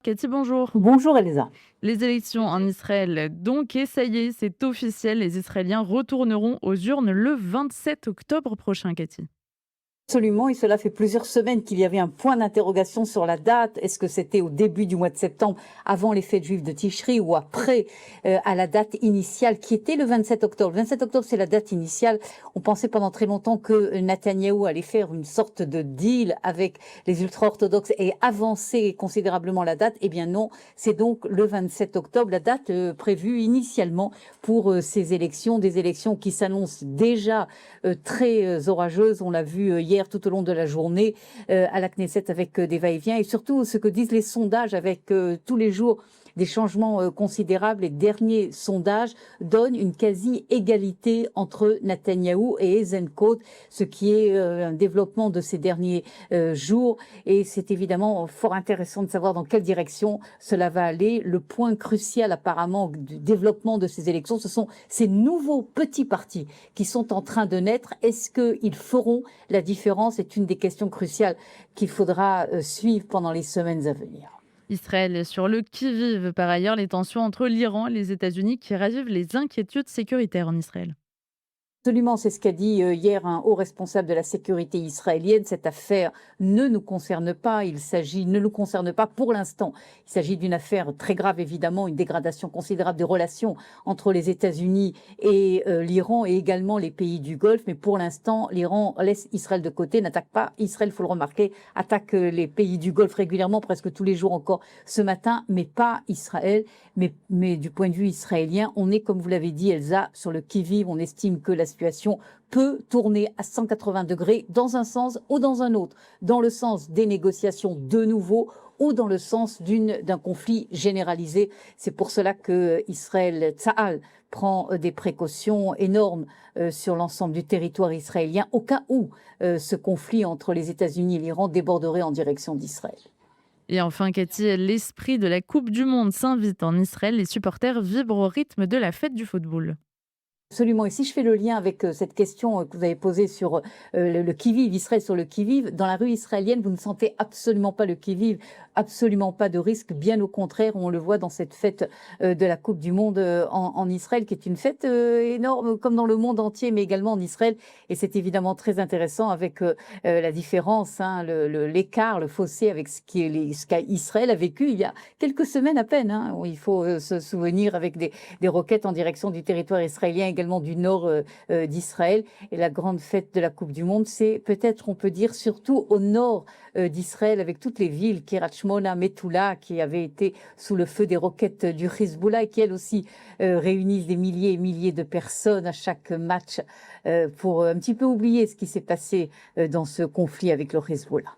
Cathy, bonjour. Bonjour Elsa. Les élections en Israël, donc, et ça y est, c'est officiel, les Israéliens retourneront aux urnes le 27 octobre prochain, Cathy. Absolument, et cela fait plusieurs semaines qu'il y avait un point d'interrogation sur la date. Est-ce que c'était au début du mois de septembre, avant les fêtes juives de Tishri, ou après, à la date initiale, qui était le 27 octobre. Le 27 octobre, c'est la date initiale. On pensait pendant très longtemps que Netanyahou allait faire une sorte de deal avec les ultra-orthodoxes et avancer considérablement la date. Eh bien non, c'est donc le 27 octobre, la date prévue initialement pour ces élections, des élections qui s'annoncent déjà très orageuses. On l'a vu hier tout au long de la journée à la Knesset avec des va-et-vient, et surtout ce que disent les sondages avec tous les jours des changements considérables. Les derniers sondages donnent une quasi-égalité entre Netanyahou et Eisenkot, ce qui est un développement de ces derniers jours. Et c'est évidemment fort intéressant de savoir dans quelle direction cela va aller. Le point crucial apparemment du développement de ces élections, ce sont ces nouveaux petits partis qui sont en train de naître. Est-ce qu'ils feront la différence? C'est une des questions cruciales qu'il faudra suivre pendant les semaines à venir. Israël est sur le qui-vive, par ailleurs, les tensions entre l'Iran et les États-Unis qui ravivent les inquiétudes sécuritaires en Israël. Absolument, c'est ce qu'a dit hier un haut responsable de la sécurité israélienne. Cette affaire ne nous concerne pas. Ne nous concerne pas pour l'instant. Il s'agit d'une affaire très grave, évidemment, une dégradation considérable des relations entre les États-Unis et l'Iran, et également les pays du Golfe. Mais pour l'instant, l'Iran laisse Israël de côté, n'attaque pas Israël, faut le remarquer, attaque les pays du Golfe régulièrement, presque tous les jours encore ce matin, mais pas Israël. Mais du point de vue israélien, on est, comme vous l'avez dit, Elsa, sur le qui-vive. On estime que la situation peut tourner à 180 degrés dans un sens ou dans un autre, dans le sens des négociations de nouveau ou dans le sens d'un conflit généralisé. C'est pour cela que Israël, Tsahal, prend des précautions énormes sur l'ensemble du territoire israélien au cas où ce conflit entre les États-Unis et l'Iran déborderait en direction d'Israël. Et enfin, Cathy, l'esprit de la Coupe du Monde s'invite en Israël. Les supporters vibrent au rythme de la fête du football. Absolument. Et si je fais le lien avec cette question que vous avez posée sur le qui-vive, Israël sur le qui-vive, dans la rue israélienne, vous ne sentez absolument pas le qui-vive, absolument pas de risque. Bien au contraire, on le voit dans cette fête de la Coupe du Monde en Israël, qui est une fête énorme, comme dans le monde entier, mais également en Israël. Et c'est évidemment très intéressant avec la différence, hein, l'écart, le fossé avec ce qu'Israël a vécu il y a quelques semaines à peine. Hein, où il faut se souvenir avec des roquettes en direction du territoire israélien, également du nord d'Israël. Et la grande fête de la Coupe du Monde, c'est peut-être, on peut dire, surtout au nord d'Israël, avec toutes les villes, Kiryat Shmona, Metula, qui avaient été sous le feu des roquettes du Hezbollah et qui, elles aussi, réunissent des milliers et milliers de personnes à chaque match pour un petit peu oublier ce qui s'est passé dans ce conflit avec le Hezbollah.